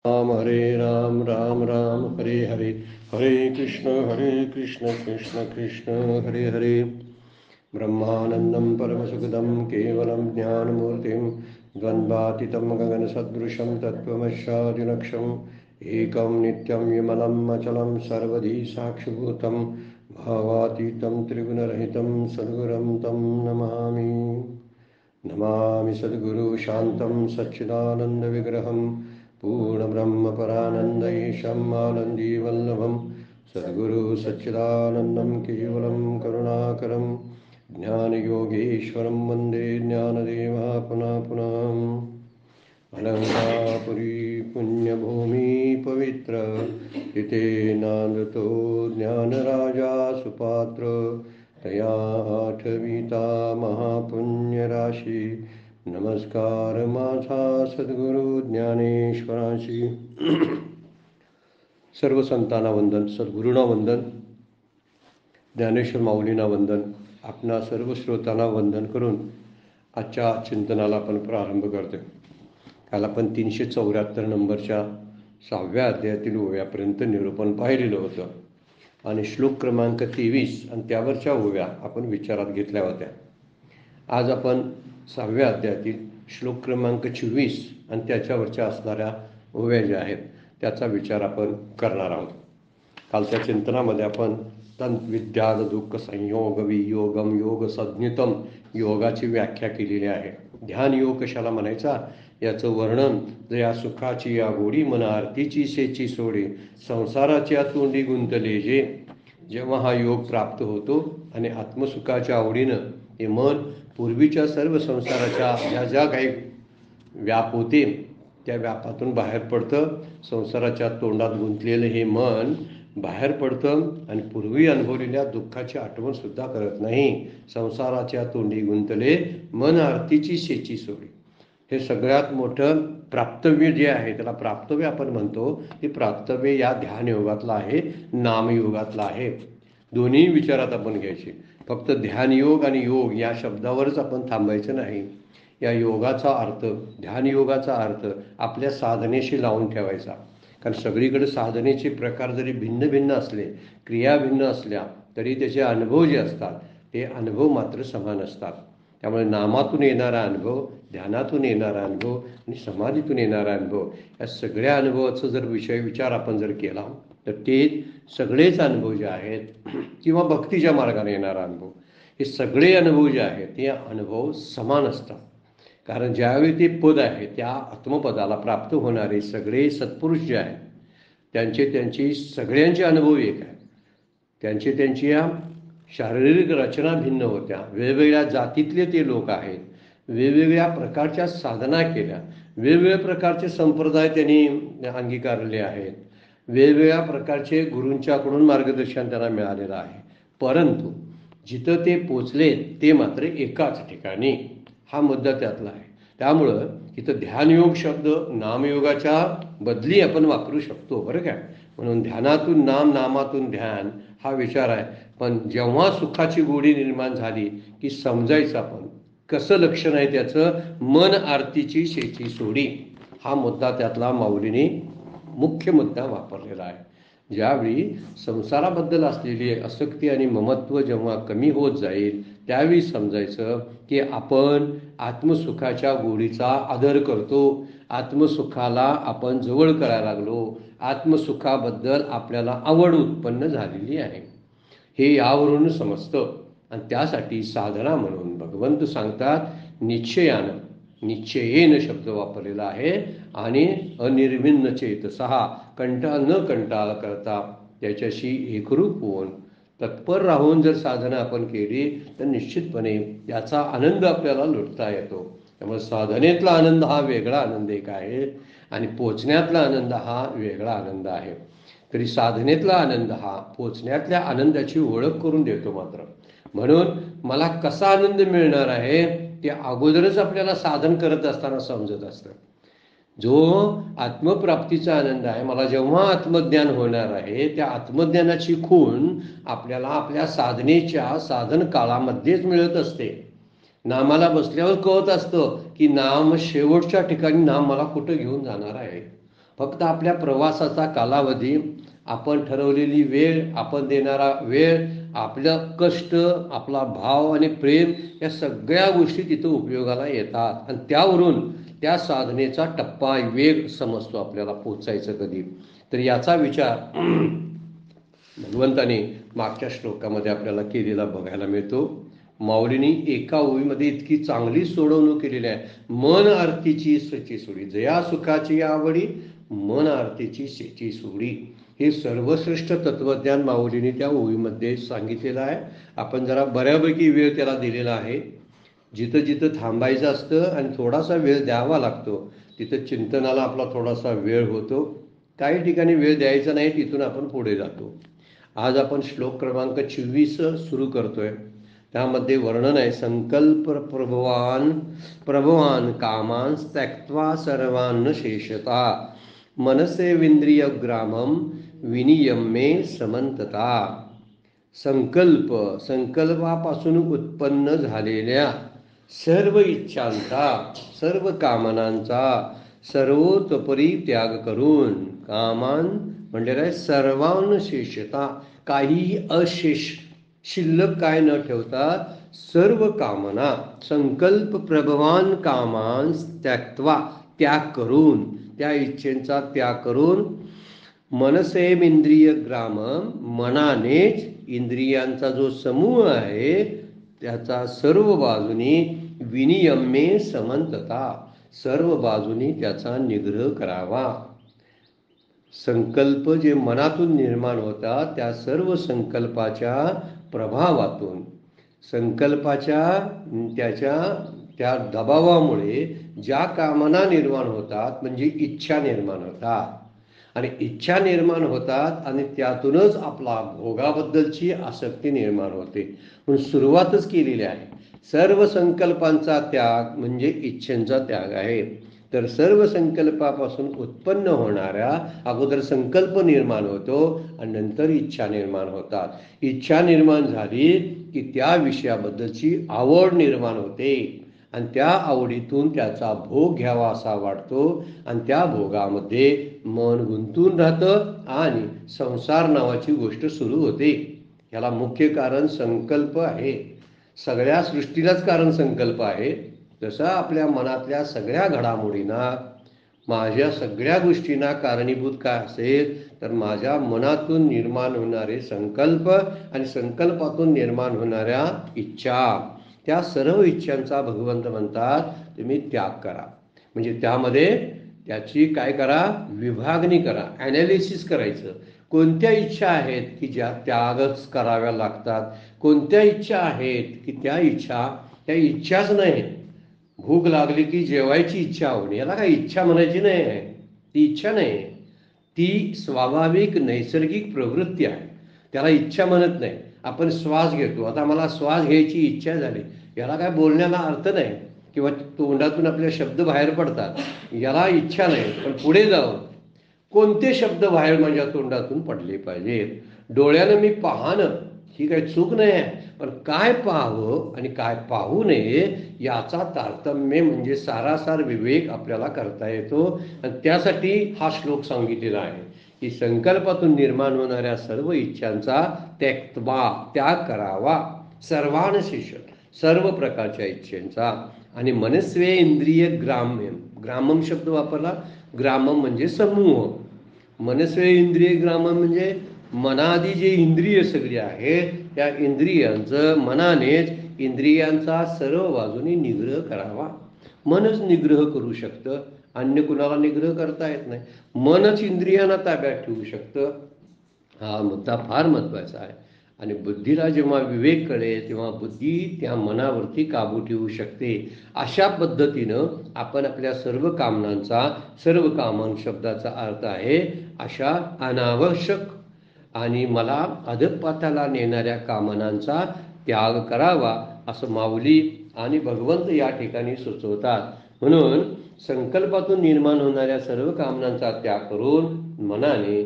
राम हरे राम राम राम हरे हरे, हरे कृष्ण कृष्ण कृष्ण हरे हरे। ब्रह्मानन्दं परमसुखदं केवलं ज्ञानमूर्तिं द्वन्द्वातीतं गगनसदृशं तत्त्वमस्यादिलक्ष्यम् एकं नित्यं विमलम् अचलं सर्वधी साक्षिभूतं भावातीतं त्रिगुणरहितं सद्गुरुं तं नमामि। नमामि सद्गुरु शान्तं सच्चिदानन्दविग्रहं पूर्णब्रह्मपरानन्दैशम् आनन्दीवल्लभं सद्गुरु सच्चिदानन्दं केवलं करुणाकरं ज्ञानयोगेश्वरं वन्दे ज्ञानदेवः पुनः पुनः। अलङ्कापुरी पुण्यभूमि पवित्र तिथे नान्दतो ज्ञानराजा सुपात्र तया आठविता महापुण्यराशी नमस्कार माझा सद्गुरु ज्ञानेश्वराशी। सर्व संतांना वंदन, सद्गुरूंना वंदन, ज्ञानेश्वर माऊलींना वंदन, आपणा सर्व श्रोतांना वंदन करून आजच्या चिंतनाला आपण प्रारंभ करतोय। काल आपण 374 नंबरच्या 6व्या अध्यायातील ओव्यापर्यंत निरूपण पाहिलेलं होतं आणि श्लोक क्रमांक 23 आणि त्यावरच्या ओव्या आपण विचारात घेतल्या होत्या। आज आपण 6व्या अध्यायातील श्लोक क्रमांक 24 आणि त्याच्यावरच्या असणाऱ्या ओव्या ज्या आहेत त्याचा विचार आपण करणार आहोत। कालच्या चिंतनामध्ये आपण तंत्विद्या दुःख संयोग वियोगम योग संज्ञितम योगाची व्याख्या केलेली आहे। ध्यान योग कशाला म्हणायचा याचं वर्णन, या सुखाची या गोडी मन आरतीची शेची सोडे संसाराच्या तोंडी गुंतले जे, जेव्हा हा योग प्राप्त होतो आणि आत्मसुखाच्या आवडीनं हे मन पूर्वीच्या सर्व संसाराच्या ज्या ज्या काही व्याप होते त्या व्यापातून बाहेर पडतं, संसाराच्या तोंडात गुंतलेलं हे मन बाहेर पडतं आणि पूर्वी अनुभवलेल्या दुःखाची आठवण सुद्धा करत नाही। संसाराच्या तोंडी गुंतले मन आरतीची शेची सोडी, हे सगळ्यात मोठं प्राप्तव्य जे आहे त्याला प्राप्तव्य आपण म्हणतो, हे प्राप्तव्य या ध्यान योगातलं आहे, नामयोगातलं आहे। दोन्ही विचारात आपण घ्यायचे। फक्त ध्यानयोग आणि योग या शब्दावरच आपण थांबायचं नाही। या योगाचा अर्थ, ध्यान योगाचा अर्थ आपल्या साधनेशी लावून ठेवायचा। कारण सगळीकडे साधनेचे प्रकार जरी भिन्न भिन्न असले, क्रिया भिन्न असल्या तरी त्याचे अनुभव जे असतात ते अनुभव मात्र समान असतात। त्यामुळे नामातून येणारा अनुभव, ध्यानातून येणारा अनुभव आणि समाधीतून येणारा अनुभव या सगळ्या अनुभवाचा जर विचार आपण जर केला तर ते सगळेच अनुभव जे आहेत किंवा भक्तीच्या मार्गाने येणारा अनुभव, हे सगळे अनुभव जे आहेत ते अनुभव समान असतात। कारण ज्यावेळी ते पद आहे त्या आत्मपदाला प्राप्त होणारे सगळे सत्पुरुष जे आहेत त्यांची सगळ्यांचे अनुभव एक आहे। त्यांच्या शारीरिक रचना भिन्न होत्या, वेगवेगळ्या जातीतले ते लोक आहेत, वेगवेगळ्या प्रकारच्या साधना केल्या, वेगवेगळ्या प्रकारचे संप्रदाय त्यांनी अंगीकारले आहेत, वेगवेगळ्या प्रकारचे गुरूंच्याकडून मार्गदर्शन त्यांना मिळालेलं आहे, परंतु जिथं ते पोचले ते मात्र एकाच ठिकाणी, हा मुद्दा त्यातला आहे। त्यामुळं इथं ध्यानयोग शब्द नामयोगाच्या बदली आपण वापरू शकतो बरं काय। म्हणून ध्यानातून नाम, नामातून ध्यान हा विचार आहे। पण जेव्हा सुखाची गोडी निर्माण झाली की समजायचं आपण कसं लक्षण आहे त्याचं, मन आरतीची शेची सोडी, हा मुद्दा त्यातला माऊलीने मुख्य मुद्दा वापरलेला आहे। ज्यावेळी संसाराबद्दल असलेली आसक्ती आणि ममत्व जेव्हा कमी होत जाईल त्यावेळी समजायचं की आपण आत्मसुखाच्या गोडीचा आदर करतो, आत्मसुखाला आपण जवळ करायला लागलो, आत्मसुखाबद्दल आपल्याला आवड उत्पन्न झालेली आहे, हे यावरून समजतं। आणि त्यासाठी साधना म्हणून भगवंत सांगतात निश्चयानं, निश्चयेन शब्द वापरलेला आहे आणि अनिर्विण्ण चेतसहा, कंटाळ न कंटाळ करता त्याच्याशी एकरूप होऊन तत्पर राहून जर साधना आपण केली तर निश्चितपणे याचा आनंद आपल्याला लुटता येतो। त्यामुळे साधनेतला आनंद हा वेगळा आनंद एक आहे आणि पोचण्यातला आनंद हा वेगळा आनंद आहे। तरी साधनेतला आनंद हा पोचण्यातल्या आनंदाची ओळख करून देतो मात्र। म्हणून मला कसा आनंद मिळणार आहे ते अगोदरच आपल्याला साधन करत असताना समजत असतं। जो आत्मप्राप्तीचा आनंद आहे, मला जेव्हा आत्मज्ञान होणार आहे त्या आत्मज्ञानाची खूण आपल्याला आपल्या साधनेच्या साधन काळामध्येच मिळत असते। नामाला बसल्यावर कळत असतं की नाम शेवटच्या ठिकाणी नाम मला कुठं घेऊन जाणार आहे। फक्त आपल्या प्रवासाचा कालावधी, आपण ठरवलेली वेळ, आपण देणारा वेळ, आपलं कष्ट, आपला भाव आणि प्रेम या सगळ्या गोष्टी तिथं उपयोगाला येतात. आणि त्यावरून त्या साधनेचा टप्पा वेग समजतो आपल्याला पोचायचं कधी. तर याचा विचार भगवंताने मागच्या श्लोकामध्ये आपल्याला केलेला बघायला मिळतो. माऊलींनी एका ओळीमध्ये इतकी चांगली सोडवणूक केलेली आहे. मन आरतीची सची सोडी, जया सुखाची आवडी, मन आरतीची सेची सोडी. हे सर्वश्रेष्ठ तत्वज्ञान माऊलींनी त्या ओळीमध्ये सांगितलेलं आहे. आपण जरा बऱ्यापैकी वेळ त्याला दिलेला आहे. जिथं जिथं थांबायचं असतं आणि थोडासा वेळ द्यावा लागतो, तिथं चिंतनाला आपला थोडासा वेळ होतो. काही ठिकाणी वेळ द्यायचा नाही, तिथून आपण पुढे जातो. आज आपण श्लोक क्रमांक 24 सुरू करतोय. त्यामध्ये वर्णन आहे, संकल्प प्रभवान कामान त्यक्त्वा सर्वान् शेषता मनसेविंद्रिय ग्रामम विनियम्ये समंतता. संकल्पापासून उत्पन्न झालेल्या सर्व इच्छांचा, सर्व कामनांचा सर्वतोपरी त्याग करून, कामान म्हणजे काय, सर्वान शेषता, काहीही अशेष शिल्लक काय न ठेवता सर्व कामना, संकल्प प्रभवान कामान त्यक्त्वा, त्याग करून, त्या इच्छेचा त्याग करून, मनसेमिंद्रिय ग्राम, मनानेच इंद्रियांचा जो समूह आहे त्याचा सर्व बाजूनी विनियम्ये समंतता, सर्व बाजूनी त्याचा निग्रह करावा. संकल्प जे मनातून निर्माण होतात त्या सर्व संकल्पाच्या प्रभावातून, संकल्पाच्या त्या दबावामुळे ज्या कामना निर्माण होतात म्हणजे इच्छा निर्माण होतात, आणि इच्छा निर्माण होतात आणि त्यातूनच आपला भोगाबद्दलची आसक्ती निर्माण होते. म्हणून सुरुवातच केलेली आहे. सर्व संकल्पांचा त्याग म्हणजे इच्छेचा त्याग आहे. तर सर्व संकल्पापासून उत्पन्न होणाऱ्या, अगोदर संकल्प निर्माण होतो आणि नंतर इच्छा निर्माण होतात. इच्छा निर्माण झाली की त्या विषयाबद्दलची आवड निर्माण होते आणि त्या आवडीतून त्याचा भोग घ्यावा असा वाटतो आणि त्या भोगामध्ये मन गुंतून राहतं आणि संसार नावाची गोष्ट सुरू होते. याला मुख्य कारण संकल्प आहे. सगळ्या सृष्टीलाच कारण संकल्प आहे. जसं आपल्या मनातल्या सगळ्या घडामोडींना, माझ्या सगळ्या गोष्टींना कारणीभूत काय असेल तर माझ्या मनातून निर्माण होणारे संकल्प आणि संकल्पातून निर्माण होणाऱ्या इच्छा, त्या सर्व इच्छांचा भगवंत म्हणतात तुम्ही त्याग करा. म्हणजे त्यामध्ये त्याची काय करा, विभागणी करा, ॲनालिसिस करायचं. कोणत्या इच्छा आहेत की ज्या त्यागच कराव्या लागतात, कोणत्या इच्छा आहेत की त्या इच्छाच नाही. भूक लागली की जेवायची इच्छा होणे, याला काय इच्छा म्हणायची नाही आहे, ती इच्छा नाही, ती स्वाभाविक नैसर्गिक प्रवृत्ती आहे, त्याला इच्छा म्हणत नाही. आपण श्वास घेतो, आता मला श्वास घ्यायची इच्छा झाली, याला काय बोलण्याला अर्थ नाही, किंवा तोंडातून आपले शब्द बाहेर पडतात, याला इच्छा नाही. पण पुढे जाऊन कोणते शब्द बाहेर माझ्या तोंडातून पडले पाहिजेत, डोळ्यानं मी पाहणं ही काही चूक नाही आहे, पण काय पाहावं आणि काय पाहू नये याचा तारतम्य म्हणजे सारासार विवेक आपल्याला करता येतो. आणि त्यासाठी हा श्लोक सांगितलेला आहे की संकल्पातून निर्माण होणाऱ्या सर्व इच्छांचा त्याग करावा, सर्वान शिष्य, सर्व प्रकारच्या इच्छेंचा. आणि मनस्वे इंद्रिय ग्रामम शब्द वापरला. ग्रामम म्हणजे समूह, मनस्वे इंद्रिय ग्रामम म्हणजे मनादी जे इंद्रिय सगळी आहेत त्या इंद्रियांचं, मनानेच इंद्रियांचा सर्व बाजूने निग्रह करावा. मनच निग्रह करू शकतं, अन्य कुणाला निग्रह करता येत नाही. मनच इंद्रियांना ताब्यात ठेवू शकतं. हा मुद्दा फार महत्त्वाचा आहे. आणि बुद्धीला जेव्हा विवेक कळेल तेव्हा बुद्धी त्या मनावरती काबू ठेवू शकते. अशा पद्धतीनं आपण आपल्या सर्व कामनांचा, सर्व कामन शब्दाचा अर्थ आहे अशा अनावश्यक आणि मला अधःपाताला नेणाऱ्या कामनांचा त्याग करावा असं माऊली आणि भगवंत या ठिकाणी सुचवतात. म्हणून संकल्पातून निर्माण होणाऱ्या सर्व कामनांचा त्याग करून मनाने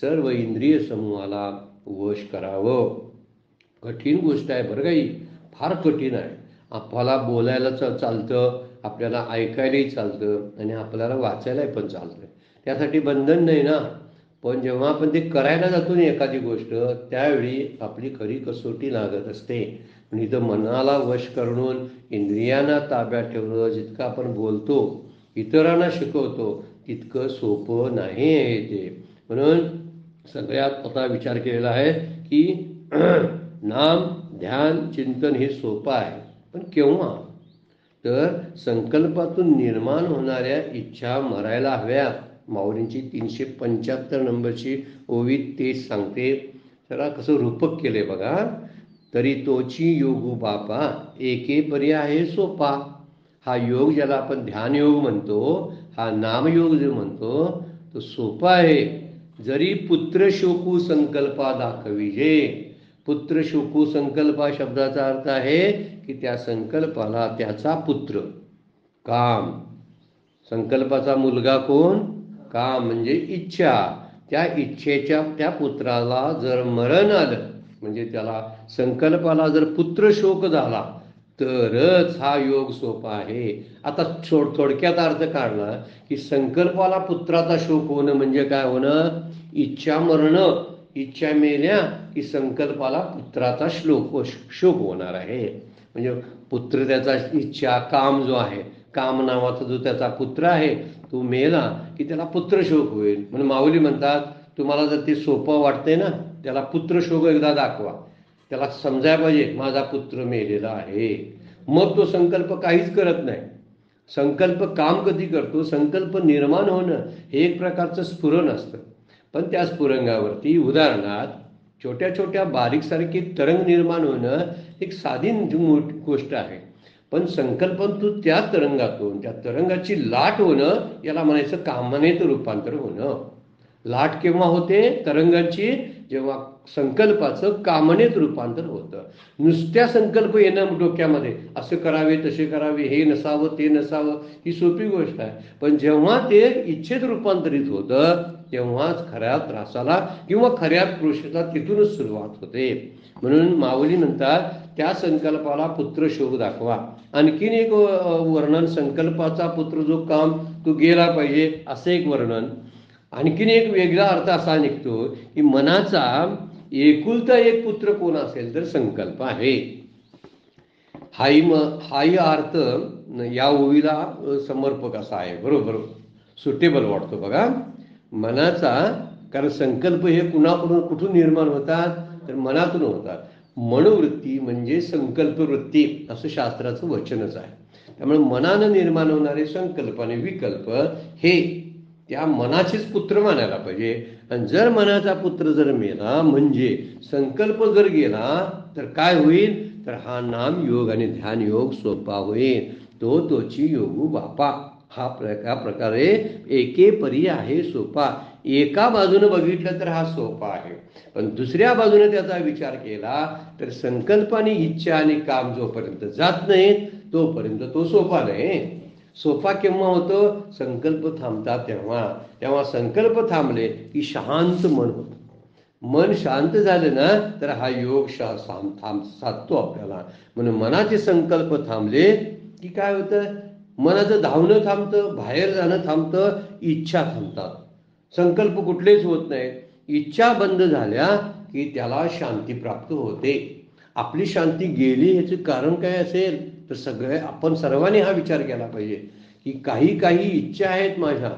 सर्व इंद्रिय समूहाला वश करावं. कठीण गोष्ट आहे बरं, काही फार कठीण आहे. आपल्याला बोलायला चालतं, आपल्याला ऐकायलाही चालतं आणि आपल्याला वाचायलाही पण चालतं. त्यासाठी बंधन नाही ना. पण जेव्हा आपण ते करायला जातो ना एखादी गोष्ट, त्यावेळी आपली खरी कसोटी लागत असते. आणि इथं मनाला वश करून इंद्रियांना ताब्यात ठेवणं, जितकं आपण बोलतो, इतरांना शिकवतो, तितकं सोपं नाही आहे ते. म्हणून सगळ्यात आता विचार केलेला आहे की नाम ध्यान चिंतन हे सोपं आहे. पण केव्हा? तर संकल्पातून निर्माण होणाऱ्या इच्छा मरायला हव्या. माऊलींची 375 नंबरची ओवी तेच सांगते. जरा कसं रूपक केले बघा. तरी तोची योगू बापा एके परी आहे सोपा. हा योग ज्याला आपण ध्यान योग म्हणतो, हा नामयोग जो म्हणतो, तो सोपा आहे. जरी पुत्र शोकू संकल्पा दाखविजे. पुत्र शोकू संकल्पा शब्दाचा अर्थ आहे की त्या संकल्पाला त्याचा पुत्र काम. संकल्पाचा मुलगा कोण? काम म्हणजे इच्छा. त्या इच्छेच्या त्या पुत्राला जर मरण आलं, म्हणजे त्याला संकल्पाला जर पुत्र शोक झाला, तरच हा योग सोपा आहे. आता थोडक्यात अर्थ काढला की संकल्पाला पुत्राचा शोक होणं म्हणजे काय होणं? इच्छा मरणं. इच्छा मेल्या की संकल्पाला पुत्राचा शोक होणार आहे. म्हणजे पुत्र त्याचा इच्छा काम जो आहे, काम नावाचा जो त्याचा पुत्र आहे, तो मेला की त्याला पुत्र शोक होईल. म्हणून माऊली म्हणतात, तुम्हाला जर ते सोपं वाटतंय ना, त्याला पुत्र शोक एकदा दाखवा. त्याला समजायला पाहिजे माझा पुत्र मेलेला आहे. मग तो संकल्प काहीच करत नाही. संकल्प काम कधी करतो? संकल्प निर्माण होणं हे एक प्रकारचं स्फुरण असतं. पण त्या स्फुरंगावरती उदाहरणार्थ छोट्या छोट्या बारीकसारखी तरंग निर्माण होणं एक साधी गोष्ट आहे. पण संकल्पातून त्या तरंगातून त्या तरंगाची लाट होणं, याला म्हणायचं कामनेत रूपांतर होणं. लाट केव्हा होते तरंगाची? जेव्हा संकल्पाचं कामनेत रूपांतर होतं. नुसत्या संकल्प येणं डोक्यामध्ये, असं करावे तसे करावे, हे नसावं ते नसावं, ही सोपी गोष्ट आहे. पण जेव्हा ते इच्छेत रूपांतरित होतं, तेव्हाच खऱ्या त्रासाला किंवा खऱ्या क्रोशाला तिथूनच सुरुवात होते. म्हणून माऊली म्हणतात, त्या संकल्पाला पुत्र शोक दाखवा. आणखीन एक वर्णन, संकल्पाचा पुत्र जो काम तो गेला पाहिजे असं एक वर्णन. आणखीन एक वेगळा अर्थ असा निघतो की मनाचा एकुलता एक पुत्र कोण असेल तर संकल्प आहे. हाही अर्थ या ओवीला समर्पक असा आहे. बरोबर सुटेबल वाटतो बघा मनाचा. कारण संकल्प हे कुणाकडून कुठून निर्माण होतात? तर मनातून होतात. मनोवृत्ती म्हणजे संकल्प वृत्ती असं शास्त्राचं वचनच आहे. त्यामुळे मनानं निर्माण होणारे संकल्प आणि विकल्प हे त्या मनाचेच पुत्र मानायला पाहिजे. आणि जर मनाचा पुत्र जर मेला, म्हणजे संकल्प जर गेला, तर काय होईल? तर हा नाम योग आणि ध्यान योग सोपा होईल. तोची योगू बापा. हा प्रकारे एके परी आहे सोपा. एका बाजूने बघितलं तर हा सोपा आहे, पण दुसऱ्या बाजूने त्याचा विचार केला तर संकल्प आणि इच्छा आणि काम जोपर्यंत जात नाहीत तोपर्यंत तो सोपा नाही. सोपा केव्हा होतो? संकल्प थांबतात तेव्हा संकल्प थांबले की शांत मन होतं. मन शांत झालं ना तर हा योग साधतो आपल्याला. म्हणून मनाचे संकल्प थांबले की काय होतं? मनाचं धावणं थांबतं, बाहेर जाणं थांबतं, इच्छा थांबतात. संकल्प कुठलेच होत नाहीत. इच्छा बंद झाल्या की त्याला शांती प्राप्त होते. आपली शांती गेली याचे कारण काय असेल? तर आपण सर्वांनी हा विचार केला पाहिजे की काही इच्छा आहेत माझ्या,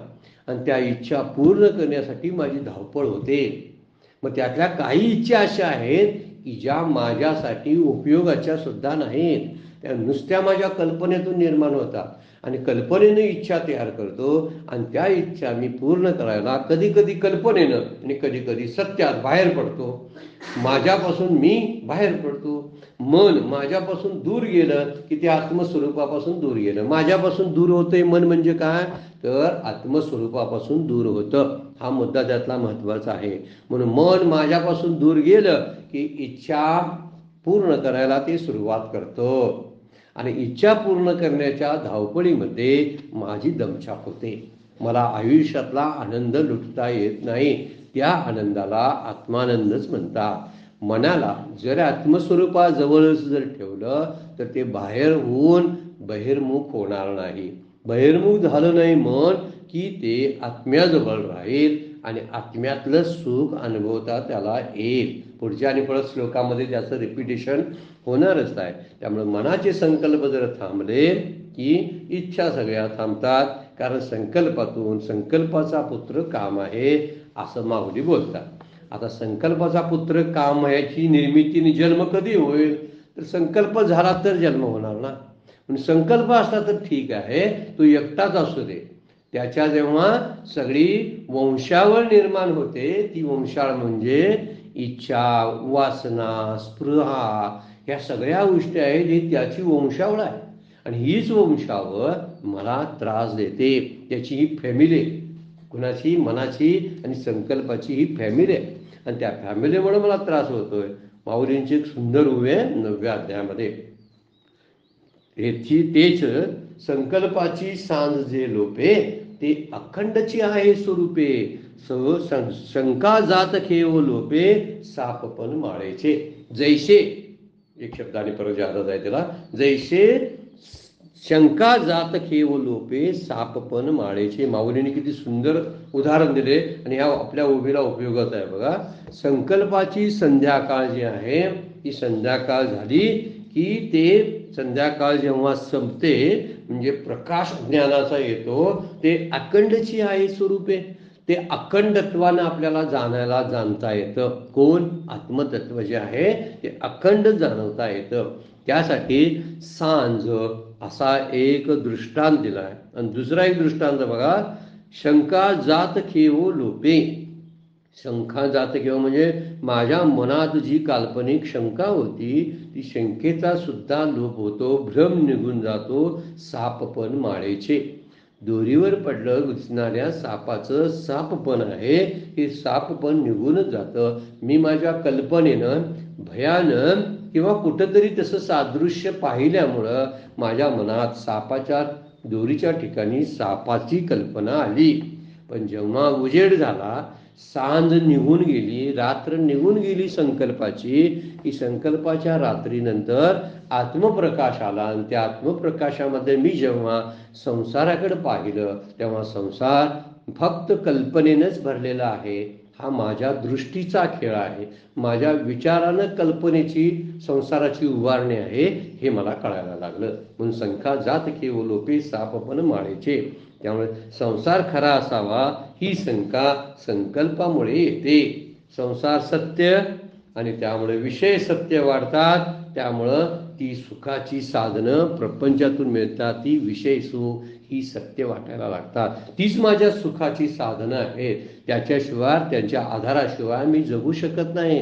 आणि त्या इच्छा पूर्ण करण्यासाठी माझी धावपळ होते. मग त्यातल्या काही इच्छा अशा आहेत की ज्या माझ्यासाठी उपयोगाच्या सुद्धा नाहीत. त्या नुसत्या माझ्या कल्पनेतून निर्माण होतात, आणि कल्पनेनं इच्छा तयार करतो, आणि त्या इच्छा मी पूर्ण करायला कधी कधी कल्पनेनं आणि कधी कधी सत्यात बाहेर पडतो. माझ्यापासून मी बाहेर पडतो. मन माझ्यापासून दूर गेलं की ते आत्मस्वरूपापासून दूर गेलं. माझ्यापासून दूर होतंय मन म्हणजे काय? तर आत्मस्वरूपापासून दूर होतं. हा मुद्दा त्यातला महत्वाचा आहे. म्हणून मन माझ्यापासून दूर गेलं की इच्छा पूर्ण करायला ते सुरुवात करतं, आणि इच्छा पूर्ण करण्याच्या धावपळीमध्ये माझी दमछाक होते. मला आयुष्यातला आनंद लुटता येत नाही. त्या आनंदाला आत्मानंदच म्हणतात. मनाला जर आत्मस्वरूपाजवळच जर ठेवलं तर ते बाहेर होऊन बहिर्मुख होणार नाही. बहिर्मुख झालं नाही मन की ते आत्म्याजवळ राहील आणि आत्म्यातलं सुख अनुभवता त्याला येईल. पुढच्या आणि परत श्लोकामध्ये त्याचं रिपिटेशन होणारच आहे. त्यामुळे मनाचे संकल्प जर थांबले की इच्छा सगळ्या थांबतात. कारण संकल्पातून संकल्पाचा पुत्र काम आहे असं माऊली बोलतात. आता संकल्पाचा पुत्र काम याची निर्मिती आणि जन्म कधी होईल? तर संकल्प झाला तर जन्म होणार ना. पण संकल्प असला तर ठीक आहे, तो एकटाच असू दे. त्याच्या जेव्हा सगळी वंशावळ निर्माण होते, ती वंशावळ म्हणजे इच्छा, वासना, स्पृहा, ह्या सगळ्या गोष्टी आहेत. ही त्याची वंशावळ आहे आणि हीच वंशावळ मला त्रास देते. त्याची ही फॅमिली, कुणाची? मनाची आणि संकल्पाची ही फॅमिली आहे आणि त्या फॅमिलीमुळे मला त्रास होतोय. माऊलींची एक सुंदर उभी आहे 9व्या अध्यायामध्ये. तेच संकल्पाची सांज जे लोपे ते अखंडची आहे स्वरूपे. शंका जात खेव लोपे सापपण माळेचे. जैसे, एक शब्दाने परत जातात आहे त्याला, जैसे शंका जात खेव लोपे सापपण माळेचे. माऊलीने किती सुंदर उदाहरण दिले आणि ह्या आपल्या उभीला उपयोगात आहे बघा. संकल्पाची संध्याकाळ जी आहे ती संध्याकाळ झाली की ते संध्याकाळ जेव्हा संपते म्हणजे प्रकाश ज्ञानाचा येतो, ते अखंडची आहे स्वरूपे. ते अखंडत्वानं आपल्याला जाणता येतं. कोण? आत्मतत्व जे आहे ते अखंड जाणवता येतं. त्यासाठी सांज असा एक दृष्टांत दिलाय. आणि दुसरा एक दृष्टांत बघा, शंका जात खेव लोपे. शंका जात खेव म्हणजे माझ्या मनात जी काल्पनिक शंका होती ती शंकेचा सुद्धा लोप होतो, भ्रम निघून जातो. सापपण माळेचे. दोरीवर पडलं घुसणाऱ्या सापाचं सापपण आहे, हे सापपण निघूनच जातं. मी माझ्या कल्पनेनं, भयानं किंवा कुठंतरी तसं सादृश्य पाहिल्यामुळं माझ्या मनात सापाच्या दोरीच्या ठिकाणी सापाची कल्पना आली. पण जेव्हा उजेड झाला, सांज निघून गेली, रात्र निघून गेली संकल्पाची, की संकल्पाच्या रात्रीनंतर आत्मप्रकाश आला आणि त्या आत्मप्रकाशामध्ये मी जेव्हा संसाराकडे पाहिलं तेव्हा संसार फक्त कल्पनेनंच भरलेला आहे. हा माझ्या दृष्टीचा खेळ आहे, माझ्या विचारानं कल्पनेची संसाराची उभारणी आहे, हे मला कळायला लागलं. म्हणून शंका जात खेव लोपे सापपण माळेचे. त्यामुळे संसार खरा असावा ही शंका संकल्पामुळे येते. संसार सत्य आणि त्यामुळे विषय सत्य वाढतात. त्यामुळं ती सुखाची साधनं प्रपंचातून मिळतात, ती विषय सुख ही सत्य वाटायला लागतात. तीच माझ्या सुखाची साधनं आहेत. त्याच्याशिवाय, त्यांच्या आधाराशिवाय मी जगू शकत नाही.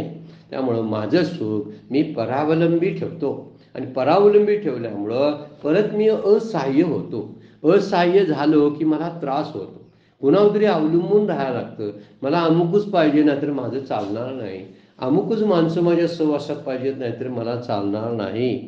त्यामुळं माझं सुख मी परावलंबी ठेवतो आणि परावलंबी ठेवल्यामुळं परत मी असहाय्य होतो. असहाय्य झालो की मला त्रास होतो. कुणावर तरी अवलंबून राहायला लागतं. मला अमुकच पाहिजे नाहीतर माझं चालणार नाही. अमुकच माणसं माझ्या सहवासात पाहिजेत नाहीतर मला चालणार नाही.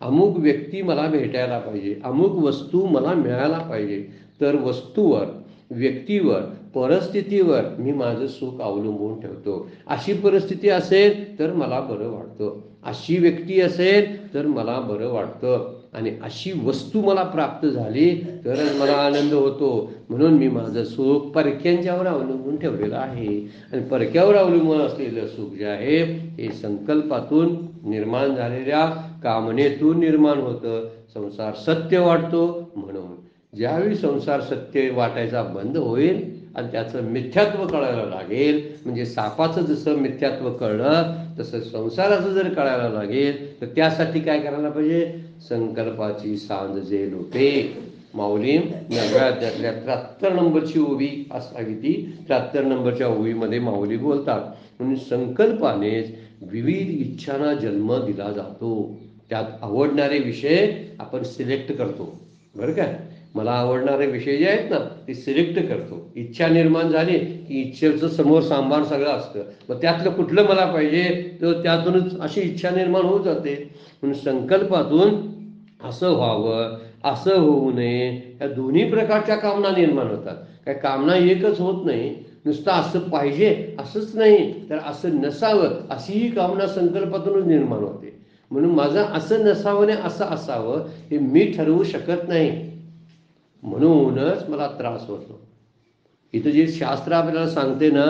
अमुक व्यक्ती मला भेटायला पाहिजे, अमुक वस्तू मला मिळायला पाहिजे. तर वस्तूवर, व्यक्तीवर, परिस्थितीवर मी माझं सुख अवलंबून ठेवतो. अशी परिस्थिती असेल तर मला बरं वाटतं, अशी व्यक्ती असेल तर मला बरं वाटतं आणि अशी वस्तू मला प्राप्त झाली तरच मला आनंद होतो. म्हणून मी माझं सुख परक्यांच्यावर अवलंबून ठेवलेलं आहे. आणि परक्यावर अवलंबून असलेलं सुख जे आहे हे संकल्पातून निर्माण झालेल्या कामनेतून निर्माण होतं. संसार सत्य वाटतो. म्हणून ज्यावेळी संसार सत्य वाटायचा बंद होईल आणि त्याचं मिथ्यात्व कळायला लागेल, म्हणजे सापाचं जसं मिथ्यात्व कळलं तसं संसाराचं जर कळायला लागेल, तर त्यासाठी काय करायला पाहिजे? संकल्पाची सांज जे लोपे. माऊली 9व्या अध्यायातल्या 73 नंबरची ओवी असावी ती. 73 नंबरच्या ओवीमध्ये माऊली बोलतात, म्हणून संकल्पानेच विविध इच्छांना जन्म दिला जातो. त्यात आवडणारे विषय आपण सिलेक्ट करतो. बरं काय? मला आवडणारे विषय जे आहेत ना ते सिलेक्ट करतो. इच्छा निर्माण झाली की इच्छेचं समोर सांबार सगळं असतं. मग त्यातलं कुठलं मला पाहिजे तर त्यातूनच अशी इच्छा निर्माण होत जाते. म्हणून संकल्पातून असं व्हावं, असं होऊ नये, या दोन्ही प्रकारच्या कामना निर्माण होतात. काय कामना एकच होत नाही. नुसतं असं पाहिजे असंच नाही, तर असं नसावं अशीही कामना संकल्पातूनच निर्माण होते. म्हणून माझं असं नसावं आणि असं असावं हे मी ठरवू शकत नाही. म्हणूनच मला त्रास होतो. इथं जे शास्त्र आपल्याला सांगते ना,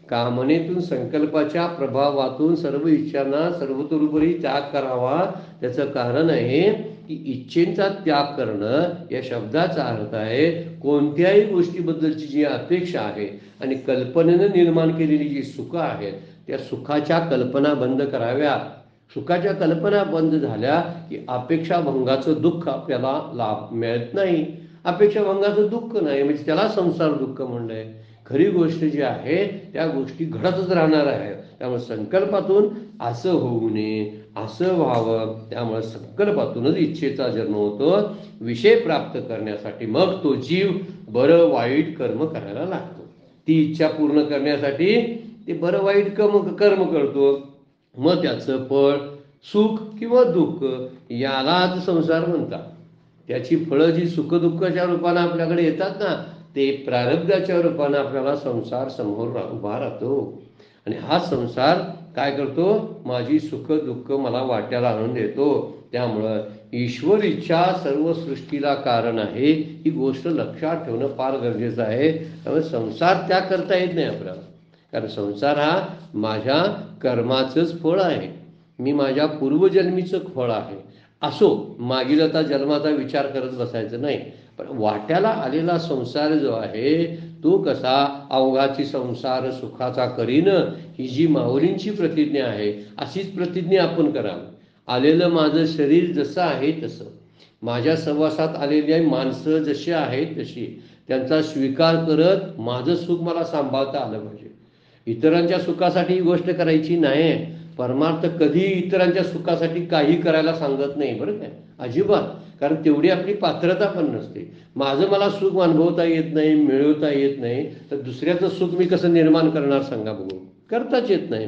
कामनेतून संकल्पाच्या प्रभावातून सर्व इच्छांना सर्वतोपरी त्याग करावा. त्याचं कारण आहे की इच्छेचा त्याग करणं या शब्दाचा अर्थ आहे कोणत्याही गोष्टीबद्दलची जी अपेक्षा आहे आणि कल्पनेनं निर्माण केलेली जी सुख आहेत त्या सुखाच्या कल्पना बंद कराव्या. सुखाच्या कल्पना बंद झाल्या की अपेक्षाभंगाचं दुःख आपल्याला लाभ मिळत नाही. अपेक्षाभंगाचं दुःख नाही म्हणजे त्याला संसार दुःख म्हणलंय. खरी गोष्ट जी आहे त्या गोष्टी घडतच राहणार आहे. त्यामुळे संकल्पातून असं होऊ नये, असं व्हावं. त्यामुळे संकल्पातूनच इच्छेचा जन्म होतो विषय प्राप्त करण्यासाठी. मग तो जीव बरं वाईट कर्म करायला लागतो. ती इच्छा पूर्ण करण्यासाठी ते बरं वाईट कर्म करतो. मग त्याचं फळ सुख किंवा दुःख यालाच संसार म्हणतात. त्याची फळं जी सुखदुःखाच्या रूपानं आपल्याकडे येतात ना, ते प्रारब्धाच्या रूपानं आपल्याला संसार समोर उभा राहतो. आणि हा संसार काय करतो, माझी सुख दुःख मला वाट्याला आणून देतो. त्यामुळं ईश्वर इच्छा सर्व सृष्टीला कारण आहे ही गोष्ट लक्षात ठेवणं फार गरजेचं आहे. त्यामुळे संसार त्याग करता येत नाही आपल्याला, कारण संसार हा माझ्या कर्माचंच फळ आहे. मी माझ्या पूर्वजन्मीचं फळ आहे. असो, मागील आता जन्माचा विचार करत बसायचं नाही. पण वाट्याला आलेला संसार जो आहे तो कसा अवघाची संसार सुखाचा करीन ही जी माऊलींची प्रतिज्ञा आहे अशीच प्रतिज्ञा आपण करावी. आलेलं माझं शरीर जसं आहे तसं, माझ्या सहवासात आलेली माणसं जशी आहेत तशी त्यांचा स्वीकार करत माझं सुख मला सांभाळता आलं पाहिजे. इतरांच्या सुखासाठी ही गोष्ट करायची नाही. परमार्थ कधी इतरांच्या सुखासाठी काही करायला सांगत नाही बरं काय, अजिबात. कारण तेवढी आपली पात्रता पण नसते. माझं मला सुख अनुभवता येत नाही, मिळवता येत नाही, तर दुसऱ्याचं सुख मी कसं निर्माण करणार सांगा बघू, करताच येत नाही.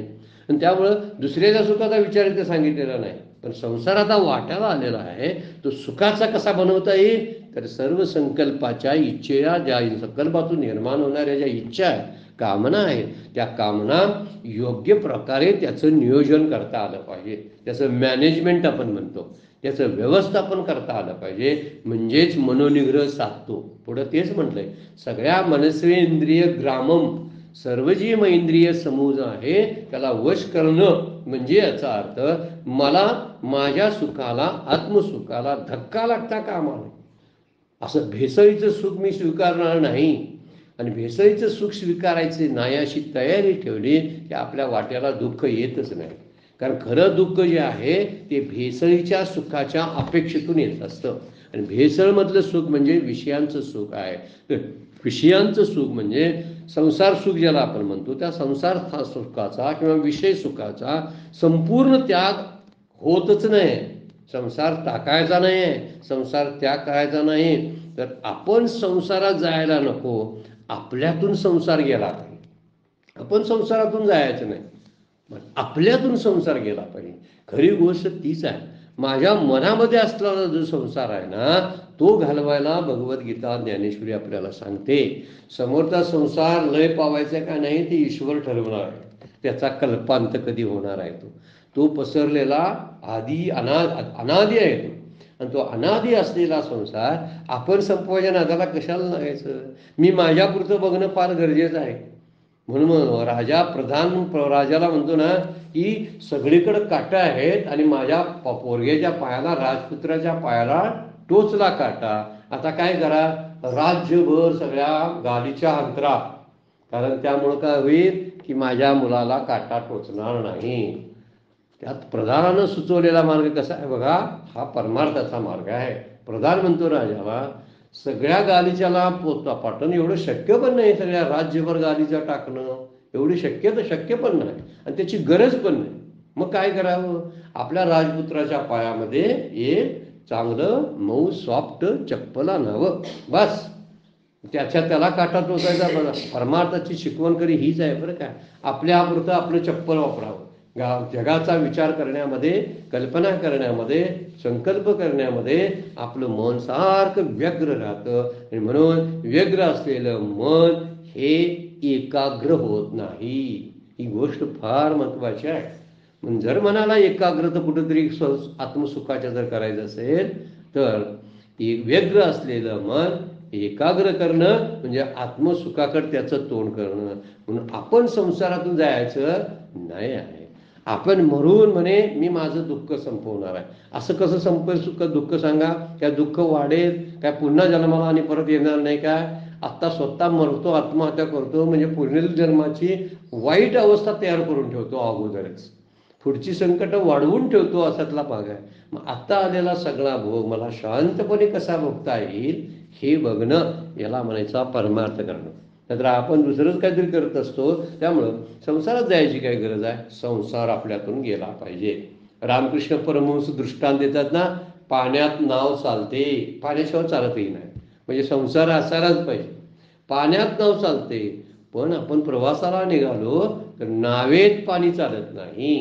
आणि त्यामुळं दुसऱ्याच्या सुखाचा विचार इथे सांगितलेला नाही. पण संसार आता वाट्याला आलेला आहे, तो सुखाचा कसा बनवता येईल, तर सर्व संकल्पाच्या इच्छेया ज्या संकल्पातून निर्माण होणाऱ्या ज्या इच्छा आहेत, कामना आहेत, त्या कामना योग्य प्रकारे त्याचं नियोजन करता आलं पाहिजे. त्याचं मॅनेजमेंट आपण म्हणतो, त्याचं व्यवस्थापन करता आलं पाहिजे. म्हणजेच मनोनिग्रह साधतो. पुढं तेच म्हटलंय, सगळ्या मनस्वेंद्रिय ग्रामम, सर्व जी इंद्रिय समूह आहे त्याला वश करणं. म्हणजे याचा अर्थ मला माझ्या सुखाला, आत्मसुखाला धक्का लागता कामा नये. असं भेसळीचं सुख मी स्वीकारणार नाही. आणि भेसळीचं सुख स्वीकारायचे नाही अशी तयारी ठेवली की आपल्या वाट्याला दुःख येतच नाही. कारण खरं दुःख जे आहे ते भेसळीच्या सुखाच्या अपेक्षेतून येत असतं. आणि भेसळमधलं सुख म्हणजे विषयांचं सुख आहे. विषयांचं सुख म्हणजे संसार सुख ज्याला आपण म्हणतो, त्या संसार सुखाचा किंवा विषय सुखाचा संपूर्ण त्याग होतच नाही. संसार टाकायचा नाही, संसार त्याग करायचा नाही. तर आपण संसारात जायला नको, आपल्यातून संसार गेला पाहिजे. आपण संसारातून जायचं नाही, आपल्यातून संसार गेला पाहिजे. खरी गोष्ट तीच आहे. माझ्या मनामध्ये असलेला जो संसार आहे ना, तो घालवायला भगवद्गीता ज्ञानेश्वरी आपल्याला सांगते. समोरचा संसार लय पावायचा का नाही ते ईश्वर ठरवणार आहे. त्याचा कल्पांत कधी होणार आहे तो पसरलेला आधी अनादी आहे तो. आणि तो अनादी असलेला संसार आपण संपवायच्या नादाला कशाला लागायचं. मी माझ्यापुरतं बघणं फार गरजेचं आहे. म्हणून राजाला म्हणतो ना की सगळीकडे काटा आहेत आणि माझ्या पोरग्याच्या पायाला, राजपुत्राच्या पायाला टोचला काटा. आता काय करा, राज्यभर सगळ्या गाडीच्या अंतरा. कारण त्यामुळं काय होईल की माझ्या मुलाला काटा टोचणार नाही. त्यात प्रधानानं सुचवलेला मार्ग कसा आहे बघा, हा परमार्थाचा मार्ग आहे. प्रधान म्हणतो राजाला, सगळ्या गालिच्याला पाठवणं एवढं शक्य पण नाही. सगळ्या राज्यभर गालिचा टाकणं एवढी शक्य पण नाही आणि त्याची गरज पण नाही. मग काय करावं, आपल्या राजपुत्राच्या पायामध्ये एक चांगलं मऊ सॉफ्ट चप्पल आणावं, बस. त्याला काटा टोचायचा. बघा, परमार्थाची शिकवण करी हीच आहे बरं काय. आपल्यापुरतं आपलं चप्पल वापरावं. जगाचा विचार करण्यामध्ये, कल्पना करण्यामध्ये, संकल्प करण्यामध्ये आपलं मन सारखं व्यग्र राहतं. आणि म्हणून व्यग्र असलेलं मन हे एकाग्र होत नाही. ही गोष्ट फार महत्वाची आहे. म्हणून जर मनाला एकाग्रता कुठंतरी आत्मसुखाच्या जर करायचं असेल तर एक व्यग्र असलेलं मन एकाग्र करणं म्हणजे आत्मसुखाकडे त्याचं तोंड करणं. म्हणून आपण संसारातून जायचं नाही आहे. आपण म्हणून म्हणे मी माझं दुःख संपवणार आहे. असं कसं संपेल सुख दुःख सांगा? काय दुःख वाढेल काय? पुन्हा जन्माला आणि परत येणार नाही काय? आत्ता स्वतः मरतो, आत्महत्या करतो म्हणजे पुढील जन्माची वाईट अवस्था तयार करून ठेवतो अगोदरच. पुढची संकट वाढवून ठेवतो असातला भाग आहे. मग आता आलेला सगळा भोग मला शांतपणे कसा भोगता येईल हे बघणं, याला म्हणायचा परमार्थ करणं. नाहीतर आपण दुसरंच काहीतरी करत असतो. त्यामुळं संसारात जायची काय गरज आहे? संसार आपल्यातून गेला पाहिजे. रामकृष्ण परमहंस दृष्टांत देतात ना, पाण्यात नाव चालते, पाण्याशिवाय चालतही नाही. म्हणजे संसार असायलाच पाहिजे. पाण्यात नाव चालते, पण आपण प्रवासाला निघालो तर नावेत पाणी चालत नाही.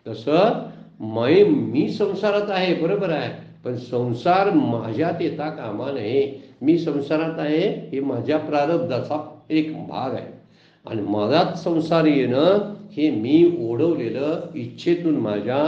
कसं? मी संसारात आहे, बरोबर आहे, पण संसार माझ्यात येता कामा नये. मी संसारात आहे हे माझ्या प्रारब्धाचा एक भाग आहे. आणि मलाच संसार येणं हे मी ओढवलेलं, इच्छेतून माझ्या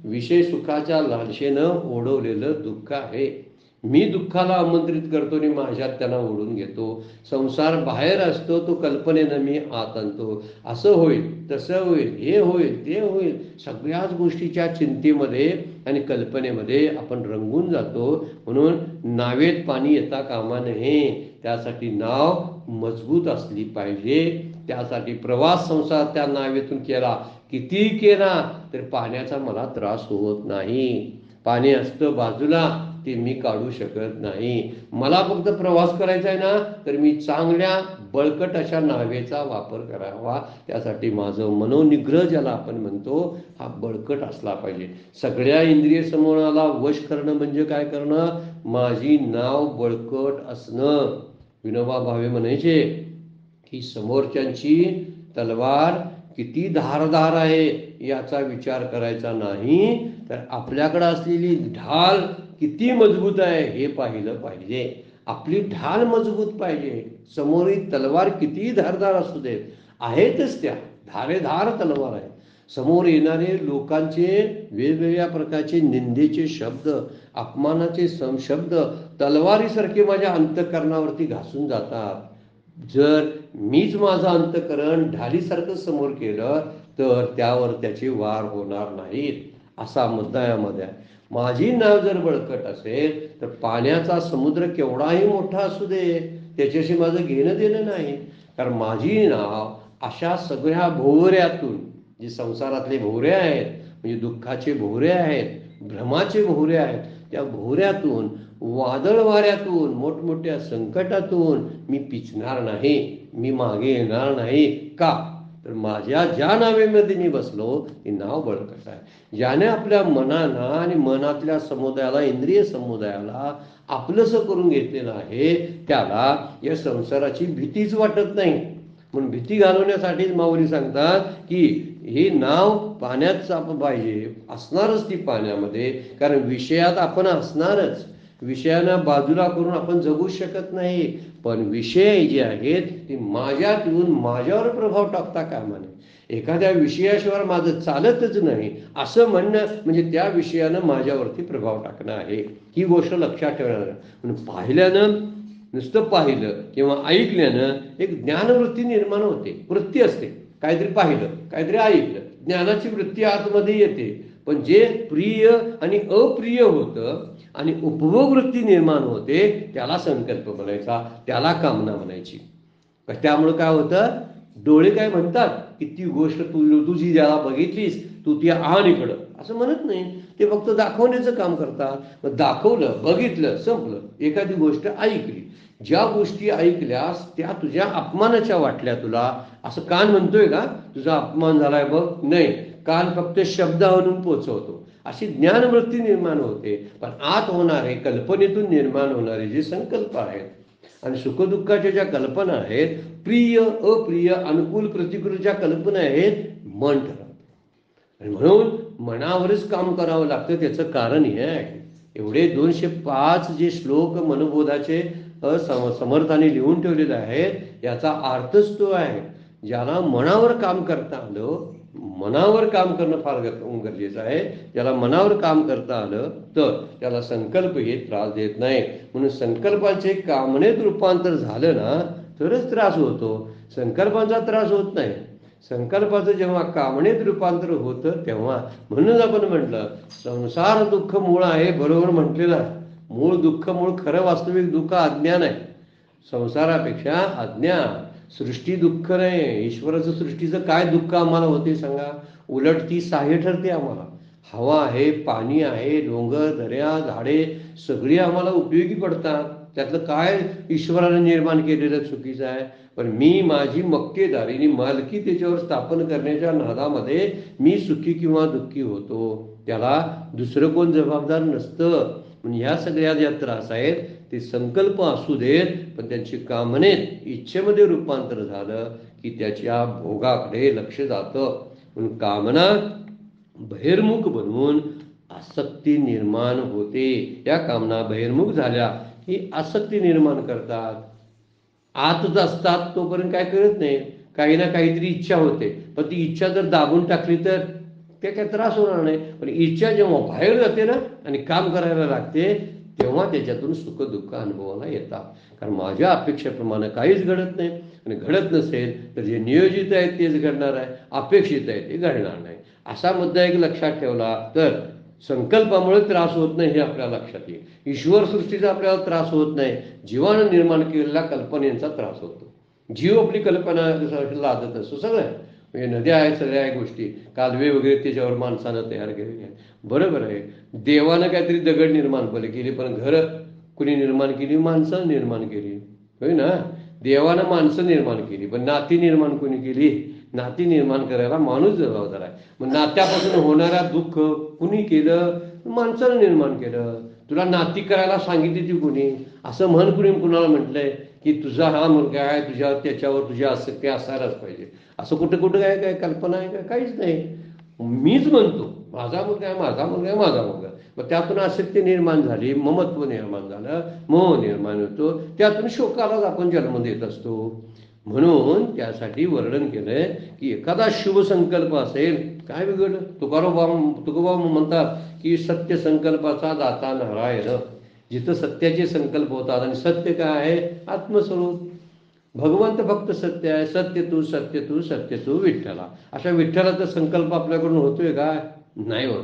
विषय सुखाच्या लालसेनं ओढवलेलं दुःख आहे. मी दुःखाला आमंत्रित करतो आणि माझ्यात त्यांना ओढून घेतो. संसार बाहेर असतो, तो कल्पनेनं मी आत आणतो. असं होईल, तसं होईल, हे होईल, ते होईल, सगळ्याच गोष्टीच्या चिंतेमध्ये आणि कल्पनेमध्ये आपण रंगून जातो. म्हणून नावेत पाणी येता कामा नये. त्यासाठी नाव मजबूत असली पाहिजे. त्यासाठी प्रवास संसार त्या नावेतून केला, किती केला तर पाण्याचा मला त्रास होत नाही. पाणी असतं बाजूला, ते मी काढू शकत नाही. मला फक्त प्रवास करायचा आहे ना, तर मी चांगल्या बळकट अशा नावेचा वापर करावा. त्यासाठी माझं मनोनिग्रह ज्याला आपण म्हणतो, हा बळकट असला पाहिजे. सगळ्या इंद्रिय समूहाला वश करणं म्हणजे काय करणं? माझी नाव बळकट असणं. विनोबा भावे म्हणायचे की समोरच्यांची तलवार किती धारदार आहे याचा विचार करायचा नाही, तर आपल्याकडे असलेली ढाल किती मजबूत आहे हे पाहिलं पाहिजे. आपली ढाल मजबूत पाहिजे. समोरील तलवार किती धारदार असू देत, आहेतच त्या धारेधार तलवार आहे. समोर येणारे लोकांचे वेगवेगळ्या प्रकारचे निंदेचे शब्द, अपमानाचे शब्द तलवारीसारखे माझ्या अंतःकरणावरती घासून जातात. जर मीच माझं अंतःकरण ढालीसारखं समोर केलं तर त्यावर त्याचे वार होणार नाहीत, असा मुद्दा यामध्ये आहे. माझी नाव जर बळकट असेल तर पाण्याचा समुद्र केवढाही मोठा असू दे, त्याच्याशी माझं घेणं देणं नाही. कारण माझी नाव अशा सगळ्या भोवऱ्यातून, जे संसारातले भोवरे आहेत म्हणजे दुःखाचे भोवरे आहेत, भ्रमाचे भोवरे आहेत, त्या भोवऱ्यातून, वादळ वाऱ्यातून, मोठमोठ्या संकटातून मी पिचणार नाही, मी मागे येणार नाही. का? तर माझ्या ज्या नावेमध्ये मी बसलो ती नाव बळकट आहे. ज्याने आपल्या मनाला आणि मनातल्या समुदायाला, इंद्रिय समुदायाला आपलंसं करून घेतलेलं आहे, त्याला या संसाराची भीतीच वाटत नाही. म्हणून भीती घालवण्यासाठीच माऊली सांगतात की हे नाव पाण्यात पाहिजे, असणारच ती पाण्यामध्ये. कारण विषयात आपण असणारच, विषयांना बाजूला करून आपण जगू शकत नाही. पण विषय जे आहेत ते माझ्यात येऊन माझ्यावर प्रभाव टाकता कामा नये. एखाद्या विषयाशिवाय माझं चालतच नाही असं म्हणणं म्हणजे त्या विषयानं माझ्यावरती प्रभाव टाकणं आहे. ही गोष्ट लक्षात ठेवणार. म्हणून पाहिल्यानं, नुसतं पाहिलं किंवा ऐकल्यानं एक ज्ञानवृत्ती निर्माण होते. वृत्ती असते, काहीतरी पाहिलं, काहीतरी ऐकलं, ज्ञानाची वृत्ती आतमध्ये येते. पण जे प्रिय आणि अप्रिय होतं आणि उपभोग वृत्ती निर्माण होते, त्याला संकल्प म्हणायचा, त्याला कामना म्हणायची. त्यामुळं काय होतं? डोळे काय म्हणतात की ती गोष्ट तुझी ज्याला बघितलीस तू ती आण इकडं, असं म्हणत नाही. ते फक्त दाखवण्याचं काम करतात. मग दाखवलं, बघितलं, संपलं. एखादी गोष्ट ऐकली, ज्या गोष्टी ऐकल्यास त्या तुझ्या अपमानाच्या वाटल्या तुला, असं कान म्हणतोय का तुझा अपमान झालाय बघ? नाही, कान फक्त शब्द आणून पोचवतो. अशी ज्ञानवृत्ती निर्माण होते. पण आत होणारे, कल्पनेतून निर्माण होणारे जे संकल्प आहेत आणि सुखदुःखाच्या ज्या कल्पना आहेत, प्रिय अप्रिय, अनुकूल प्रतिकूल ज्या कल्पना आहेत, मन ठरवतं. आणि म्हणून मनावरच काम करावं लागतं. त्याचं कारण हे आहे. एवढे 205 जे श्लोक मनोबोधाचे समर्थाने लिहून ठेवलेले आहेत, याचा अर्थच तो आहे. ज्याला मनावर काम करता आलं, मनावर काम करणं फार गरजेचं आहे. ज्याला मनावर काम करता आलं तर त्याला संकल्प हे त्रास देत नाही. म्हणून संकल्पांचे कामनेत रूपांतर झालं ना तरच त्रास होतो, संकल्पांचा त्रास होत नाही. संकल्पाचं जेव्हा कामनेत रूपांतर होतं तेव्हा, म्हणून आपण म्हटलं संसार दुःख मूळ आहे, बरोबर म्हटलेलं आहे. मूळ दुःख, मूळ खरं वास्तविक दुःख अज्ञान आहे. संसारापेक्षा अज्ञान. सृष्टी दुःख नाही, ईश्वराचं सृष्टीचं काय दुःख आम्हाला होते सांगा? उलट ती सहाय्य ठरते आम्हाला. हवा आहे, पाणी आहे, डोंगर, दर्या, झाडे सगळी आम्हाला उपयोगी पडतात. त्यातलं काय ईश्वराने निर्माण केलेलं चुकीचं आहे? पण मी माझी मक्तेदारीने मालकी त्याच्यावर स्थापन करण्याच्या नादामध्ये मी सुखी किंवा दुःखी होतो. त्याला दुसरं कोण जबाबदार नसतं. म्हणजे ह्या सगळ्या ज्या त्रास आहेत ते संकल्प असू देत, पण त्यांची कामनेत इच्छेमध्ये रूपांतर झालं की त्याच्या भोगाकडे लक्ष जातं. म्हणून कामना बहिर्मुख बनवून आसक्ती निर्माण होते. या कामना बहिर्मुख झाल्या की आसक्ती निर्माण करतात. आतच असतात तोपर्यंत काय करत नाही, काही ना काहीतरी इच्छा होते, पण ती इच्छा जर दाबून टाकली तर ते काय त्रास होणार नाही. पण इच्छा जेव्हा बाहेर जाते ना आणि काम करायला लागते तेव्हा त्याच्यातून सुख दुःख अनुभवाला येतात. कारण माझ्या अपेक्षेप्रमाणे काहीच घडत नाही, आणि घडत नसेल तर जे नियोजित आहे तेच घडणार आहे, अपेक्षित आहे ते घडणार नाही. असा मुद्दा एक लक्षात ठेवला तर संकल्पामुळे त्रास होत नाही हे आपल्या लक्षात येईल. ईश्वर सृष्टीचा आपल्याला त्रास होत नाही, जीवानं निर्माण केलेल्या कल्पनेचा त्रास होतो. जीव आपली कल्पना लादत असतो सगळं. म्हणजे नद्या आहेत, सगळ्या आहे गोष्टी, कालवे वगैरे त्याच्यावर माणसानं तयार केलेले आहेत. बरोबर आहे, देवानं काहीतरी दगड निर्माण केली, पण घर कुणी निर्माण केली? माणसानं निर्माण केली, होय ना. देवानं माणसं निर्माण केली, पण नाती निर्माण कोणी केली? नाती निर्माण करायला माणूस जबाबदार आहे. मग नात्यापासून होणारा दुःख कुणी केलं? माणसानं निर्माण केलं. तुला नाती करायला सांगितली ती कुणी? असं म्हण कुणी कुणाला म्हटलंय की तुझा हा मुलगा आहे, तुझ्या त्याच्यावर तुझ्या आसक्ती असायलाच पाहिजे? असं कुठं कुठं काय काय कल्पना आहे का? काहीच नाही. मीच म्हणतो माझा मुलगा आहे, माझा मुलगा आहे, माझा मुलगा. मग त्यातून आसक्ती निर्माण झाली, ममत्व निर्माण झालं, मोह निर्माण होतो, त्यातून शोकालाच आपण जन्म देत असतो. म्हणून त्यासाठी वर्णन केलंय की एखादा शुभ संकल्प असेल, काय बिघडलं? तुकोबा म्हणतात की सत्य संकल्पाचा दाता नारायण. जिथं सत्याचे संकल्प होतात, आणि सत्य काय आहे? आत्मस्वरूप. भगवंत फक्त सत्य आहे. सत्य तू, सत्य तू, सत्य तू विठ्ठला. अशा विठ्ठलाचा संकल्प आपल्याकडून होतोय का? नाही होत.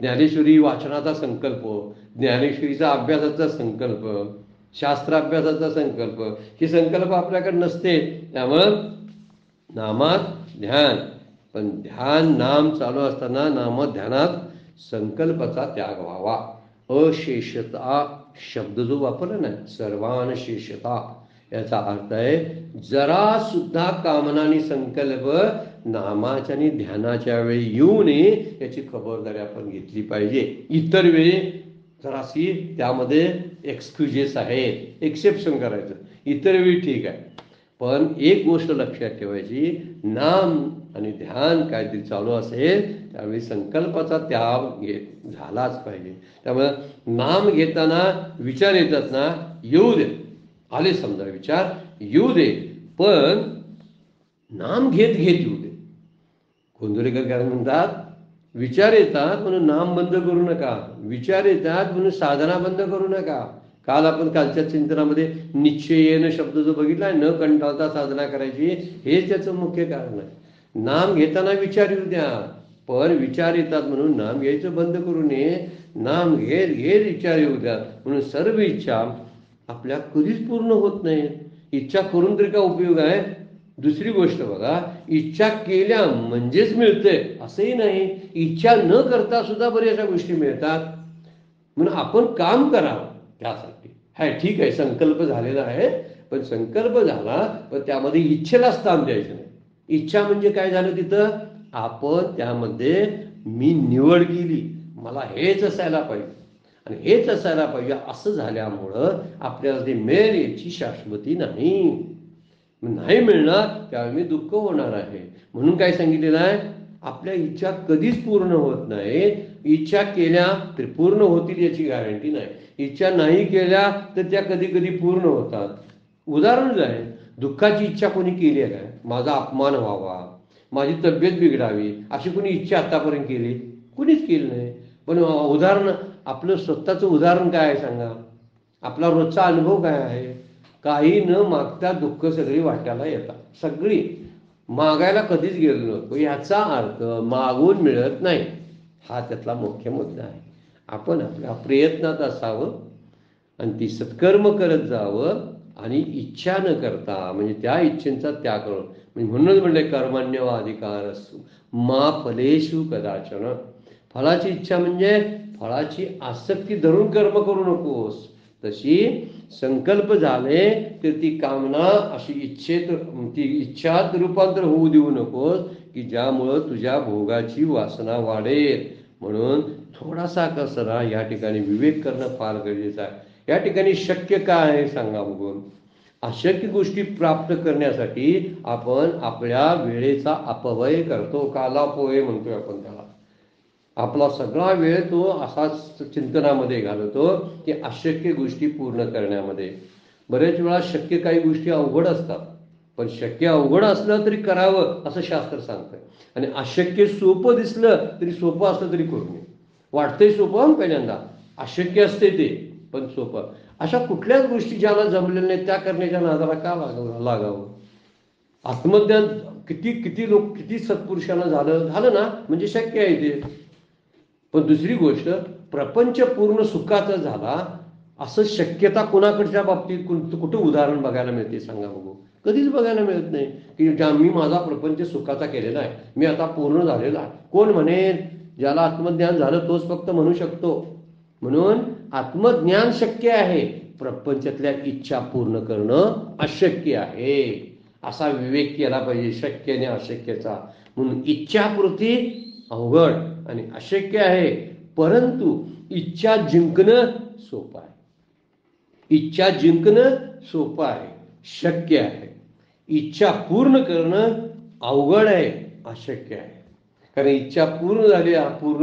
ज्ञानेश्वरी वाचनाचा संकल्प, ज्ञानेश्वरीचा अभ्यासाचा संकल्प, शास्त्राभ्यासाचा संकल्प, ही संकल्प आपल्याकडे नसते. त्यामुळं नामात ध्यान, पण ध्यान नाम चालू असताना नाम ध्यानात संकल्पाचा त्याग व्हावा. अशेषता शब्द जो वापरला ना, सर्वान शेषता, याचा अर्थ आहे जरा सुद्धा कामना आणि संकल्प नामाच्या आणि ध्यानाच्या वेळी येऊ नये याची खबरदारी आपण घेतली पाहिजे. इतर वेळी जराशी त्यामध्ये एक्सक्युजेस आहेत, एक्सेप्शन करायचं. इतर वेळी ठीक आहे, पण एक गोष्ट लक्षात ठेवायची, नाम आणि ध्यान काहीतरी चालू असेल त्यावेळी संकल्पाचा त्याग झालाच पाहिजे. त्यामुळे नाम घेताना विचार येतात ना, येऊ दे, आले समजा विचार येऊ दे, पण नाम घेत घेत येऊ दे. गोंधळेकर काय म्हणतात, विचार येतात म्हणून नाम बंद करू नका, विचार येतात म्हणून साधना बंद करू नका. काल आपण कालच्या चिंतनामध्ये निश्चयेन शब्द जो बघितला, न कंटाळता साधना करायची, हेच त्याचं मुख्य कारण आहे. नाम घेताना विचार येऊ द्या, पण विचार येतात म्हणून नाम घ्यायचं बंद करू नये. नाम घेत घेत विचार येऊ द्या, म्हणून सर्व इच्छा आपल्या कधीच पूर्ण होत नाही. इच्छा करून तरी काय उपयोग आहे? दुसरी गोष्ट बघा, इच्छा केल्या म्हणजेच मिळतंय असंही नाही. इच्छा न करता सुद्धा बऱ्याचशा गोष्टी मिळतात. म्हणून आपण काम करावं त्यासाठी. हाय ठीक आहे, संकल्प झालेला आहे, पण संकल्प झाला पण त्यामध्ये इच्छेला स्थान द्यायचं नाही. इच्छा म्हणजे काय झालं तिथं? आपण त्यामध्ये मी निवड केली, मला हेच असायला पाहिजे आणि हेच असायला पाहिजे, असं झाल्यामुळं आपल्याला ते मिळेल याची शाश्वती नाही. नाही मिळणार त्यावेळी मी दुःख होणार आहे. म्हणून काय सांगितलेलं आहे, आपल्या इच्छा कधीच पूर्ण होत नाही. इच्छा केल्या तर पूर्ण होतील याची गॅरंटी नाही. इच्छा नाही केल्या तर त्या कधी कधी पूर्ण होतात. उदाहरण आहे, दुःखाची इच्छा कोणी केली आहे काय? माझा अपमान व्हावा, माझी तब्येत बिघडावी, अशी कोणी इच्छा आतापर्यंत केली? कुणीच केली नाही. पण उदाहरण, आपलं स्वतःचं उदाहरण काय आहे सांगा? आपला रोजचा अनुभव काय आहे? काही न मागता दुःख सगळी वाट्याला येतात, सगळी. मागायला कधीच गेलो नको, याचा अर्थ मागून मिळत नाही, हा त्यातला मुख्य मुद्दा आहे. आपण आपल्या प्रयत्नात असावं आणि ती सत्कर्म करत जावं आणि इच्छा न करता, म्हणजे त्या इच्छेचा त्याग करून, म्हणजे म्हणूनच म्हणले कर्मण्यवाधिकार असू मा फलेषु कदाचन. फळाची इच्छा म्हणजे फळाची आसक्ती धरून कर्म करू नकोस. तशी संकल्प झाले तर ती कामना अशी ती इच्छात रूपांतर होऊ देऊ नकोस की ज्यामुळं तुझ्या भोगाची वासना वाढेल. म्हणून थोडासा कसरा या ठिकाणी विवेक करणं फार गरजेचं आहे. या ठिकाणी शक्य काय आहे सांगा बघून? अशक्य गोष्टी प्राप्त करण्यासाठी आपण आपल्या वेळेचा अपव्यय करतो, कालापव्यय म्हणतोय आपण त्याला. आपला सगळा वेळ तो असाच चिंतनामध्ये घालवतो की अशक्य गोष्टी पूर्ण करण्यामध्ये. बरेच वेळा शक्य काही गोष्टी अवघड असतात, पण शक्य अवघड असलं तरी करावं असं शास्त्र सांगतंय. आणि अशक्य सोपं दिसलं तरी सोपं असलं तरी करू नये. वाटतंय सोपं पहिल्यांदा, अशक्य असते ते पण सोपं. अशा कुठल्याच गोष्टी ज्याला जमलेल्या नाही त्या करण्याच्या नादाला का लागावं? आत्मज्ञान किती किती लोक, किती सत्पुरुषांना झालं ना, म्हणजे शक्य आहे ते. पण दुसरी गोष्ट, प्रपंच पूर्ण सुखाचा झाला असं शक्यता कुणाकडच्या बाबतीत कुठं उदाहरण बघायला मिळते सांगा बघू? कधीच बघायला मिळत नाही की मी माझा प्रपंच सुखाचा केलेला आहे, मी आता पूर्ण झालेला आहे. कोण म्हणेल? ज्याला आत्मज्ञान झालं तोच फक्त म्हणू शकतो. म्हणून आत्मज्ञान शक्य आहे, प्रपंचातल्या इच्छा पूर्ण करणं अशक्य आहे. असा विवेक केला पाहिजे शक्य आणि अशक्यचा. म्हणून इच्छापूर्ती अवघड आणि अशक्य आहे, परंतु इच्छा जिंकणं सोपं आहे. इच्छा जिंकणं सोपं आहे, शक्य आहे. इच्छा पूर्ण करणं अवघड आहे, अशक्य आहे. कारण इच्छा पूर्ण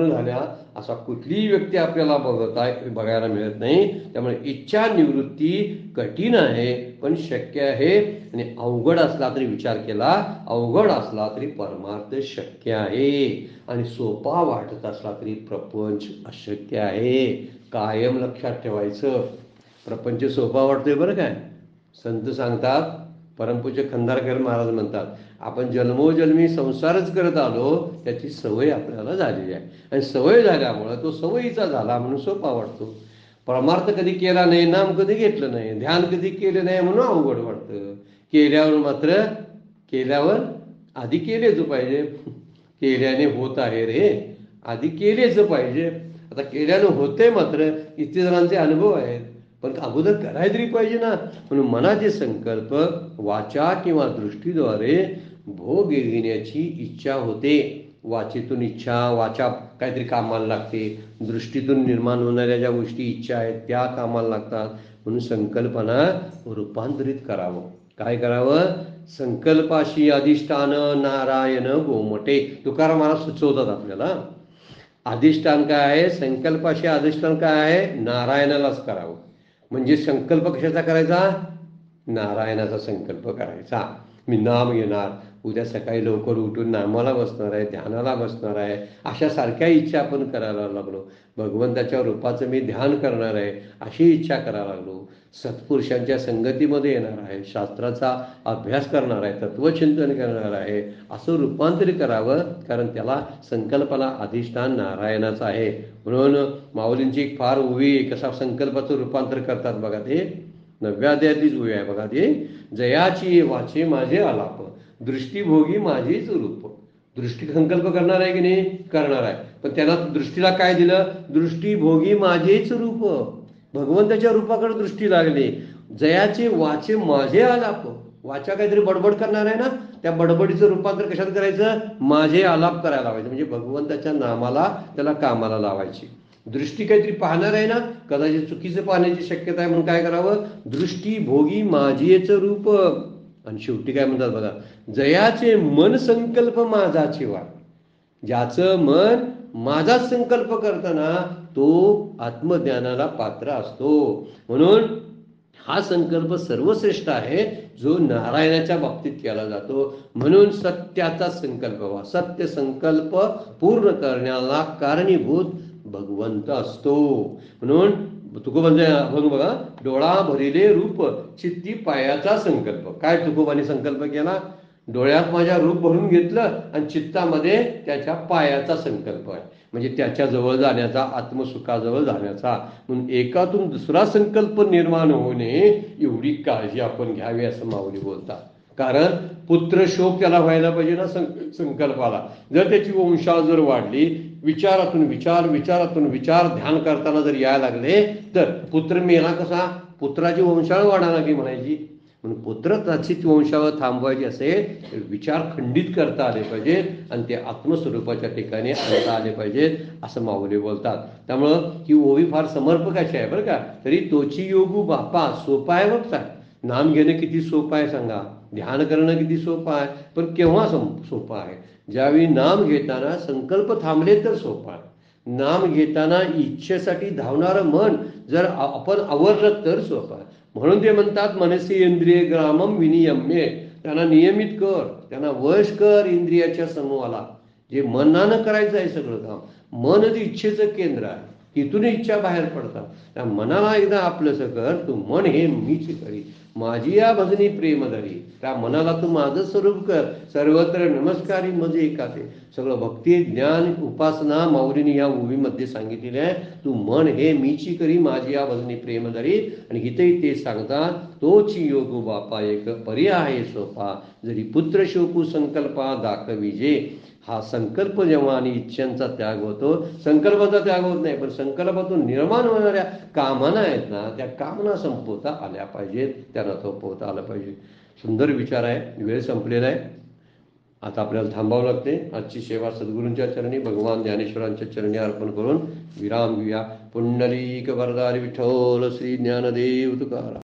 झाल्या असा कुठलीही व्यक्ती आपल्याला बघायला मिळत नाही. त्यामुळे इच्छा निवृत्ती कठीण आहे पण शक्य आहे. आणि अवघड असला तरी, विचार केला, अवघड असला तरी परमार्थ शक्य आहे. आणि सोपा वाटत असला तरी प्रपंच अशक्य आहे. कायम लक्षात ठेवायचं. प्रपंच सोपा वाटतोय बरं काय? संत सांगतात, परमपूज्य खंदारकर महाराज म्हणतात, आपण जन्मोजन्मी संसारच करत आलो, त्याची सवय आपल्याला झालेली आहे. आणि सवय झाल्यामुळं तो सवयीचा झाला म्हणून सोपा वाटतो. परमार्थ कधी केला नाही, नाम कधी घेतलं नाही, ध्यान कधी केलं नाही म्हणून अवघड वाटतं. केल्यावर आधी केलेच पाहिजे. केल्याने होत आहे रे, आधी केलेच पाहिजे. आता केल्यानं होते मात्र इतके जणांचे अनुभव आहेत, पण अगोदर करायला तरी पाहिजे ना. म्हणून मनाचे संकल्प वाचा किंवा दृष्टीद्वारे भोग घेण्याची इच्छा होते. वाचेतून इच्छा, वाचा काहीतरी कामाला लागते, दृष्टीतून निर्माण होणाऱ्या ज्या गोष्टी इच्छा आहेत त्या कामाला लागतात. म्हणून संकल्पना रूपांतरित करावं. काय करावं? संकल्पाशी अधिष्ठान नारायण गोमटे, तुकाराम महाराज सुचवतात आपल्याला. अधिष्ठान काय आहे? संकल्पाशी अधिष्ठान काय आहे? नारायणालाच करावं. म्हणजे संकल्प कशाचा करायचा? नारायणाचा संकल्प करायचा. मी नाम घेणार, उद्या सकाळी लवकर उठून नामाला बसणार आहे, ध्यानाला बसणार आहे, अशा सारख्या इच्छा आपण करायला लागलो. भगवंताच्या रूपाचं मी ध्यान करणार आहे अशी इच्छा करायला लागलो. सत्पुरुषांच्या संगतीमध्ये येणार आहे, शास्त्राचा अभ्यास करणार आहे, तत्वचिंतन करणार आहे, असं रूपांतरित करावं. कारण त्याला संकल्पाला अधिष्ठान नारायणाचं आहे. म्हणून माऊलींची एक फार ओवी, कसा संकल्पाचं रूपांतर करतात बघा. ते 9व्या अध्यायातलीच ओवी आहे बघा. ते जयाची वाचे माझे आलाप, दृष्टीभोगी माझीच रूप. दृष्टी संकल्प करणार आहे की नाही? करणार आहे. पण त्यांना दृष्टीला काय दिलं? दृष्टीभोगी माझेच रूप. भगवंताच्या रूपाकडे दृष्टी लागली. जयाचे वाचे माझे आलाप. वाचा काहीतरी बडबड करणार आहे ना, त्या बडबडीचं रूपांतर कशात करायचं? माझे आलाप करायला लावायचं. म्हणजे भगवंताच्या नामाला त्याला कामाला लावायची. दृष्टी काहीतरी पाहणार आहे ना, कदाचित चुकीचं पाहण्याची शक्यता आहे, म्हणून काय करावं? दृष्टी भोगी माझेच रूप. आणि शेवटी काय म्हणतात बघा, जयाचे मन संकल्प माझाचे वाट. ज्याचं मन माझाच संकल्प करताना तो आत्मज्ञानाला पात्र असतो. म्हणून हा संकल्प सर्वश्रेष्ठ आहे, जो नारायणाच्या बाबतीत केला जातो. म्हणून सत्याचा संकल्प व्हा. सत्य संकल्प पूर्ण करण्याला कारणीभूत भगवंत असतो. म्हणून तुकोबांचे अभंग बघा, डोळा भरिले रूप चित्ती पायाचा संकल्प. काय तुकोबाने संकल्प केला? डोळ्यात माझ्या रूप भरून घेतलं आणि चित्तामध्ये त्याच्या पायाचा संकल्प आहे, म्हणजे त्याच्या जवळ जाण्याचा, आत्मसुखाजवळ जाण्याचा. म्हणून एकातून दुसरा संकल्प निर्माण होणे एवढी काळजी आपण घ्यावी असं माऊली बोलतात. कारण पुत्र शोक त्याला व्हायला पाहिजे ना संकल्पाला. जर त्याची वंशावळ जर वाढली, विचारातून विचार ध्यान करताना जर यायला लागले, तर पुत्र मेला कसा? पुत्राची वंशावळ वाढायला की म्हणायची. म्हणून पुत्रताची वंशावळ थांबवायची असेल तर विचार खंडित करता आले पाहिजेत आणि ते आत्मस्वरूपाच्या ठिकाणी आणता आले पाहिजेत असं माऊली बोलतात. त्यामुळं ही ओवी फार समर्पकाची आहे बरं का. तरी तोची योगू बापा सोपा आहे बघ. नाम घेणं किती सोपं आहे सांगा, ध्यान करणं किती सोपं आहे, पण केव्हा सोपं आहे? ज्यावेळी नाम घेताना संकल्प थांबले तर सोपं आहे. नाम घेताना इच्छेसाठी धावणारं मन जर आपण आवरलं तर सोपं आहे. म्हणून ते म्हणतात मनसी इंद्रिय ग्रामम विनियम्य. त्यांना नियमित कर, त्यांना वश कर इंद्रियाच्या समूहाला. जे मनानं करायचं आहे सगळं काम. मन जे इच्छेचं केंद्र आहे, तिथून इच्छा बाहेर पडतात. त्या मनाला एकदा आपलंसं कर. तू मन हे मीच करी, माझी या भजनी प्रेम धरी. त्या मनाला तू माझं स्वरूप कर. सर्वत्र नमस्कारी मजे एकाते. सगळं भक्ती ज्ञान उपासना माऊलीने या ओवीमध्ये सांगितलेले आहे. तू मन हे मीची करी, माझी या भजनी प्रेम धरी. आणि इथेही ते सांगतात, तोची योगू बापा एक पर्याय सोपा, जरी पुत्र शोकू संकल्पा दाखविजे. हा संकल्प जेव्हा आणि इच्छांचा त्याग होतो, संकल्पाचा त्याग होत नाही, पण संकल्पातून निर्माण होणाऱ्या कामना आहेत ना, त्या कामना संपवता आल्या पाहिजेत, त्यांना थोपवता आलं पाहिजे. सुंदर विचार आहे. वेळ संपलेला आहे, आता आपल्याला थांबावं लागते. आजची सेवा सद्गुरूंच्या चरणी, भगवान ज्ञानेश्वरांच्या चरणी अर्पण करून विराम घेऊया. पुंडलिक वरदारी विठ्ठल श्री ज्ञानदेव तुकाराम.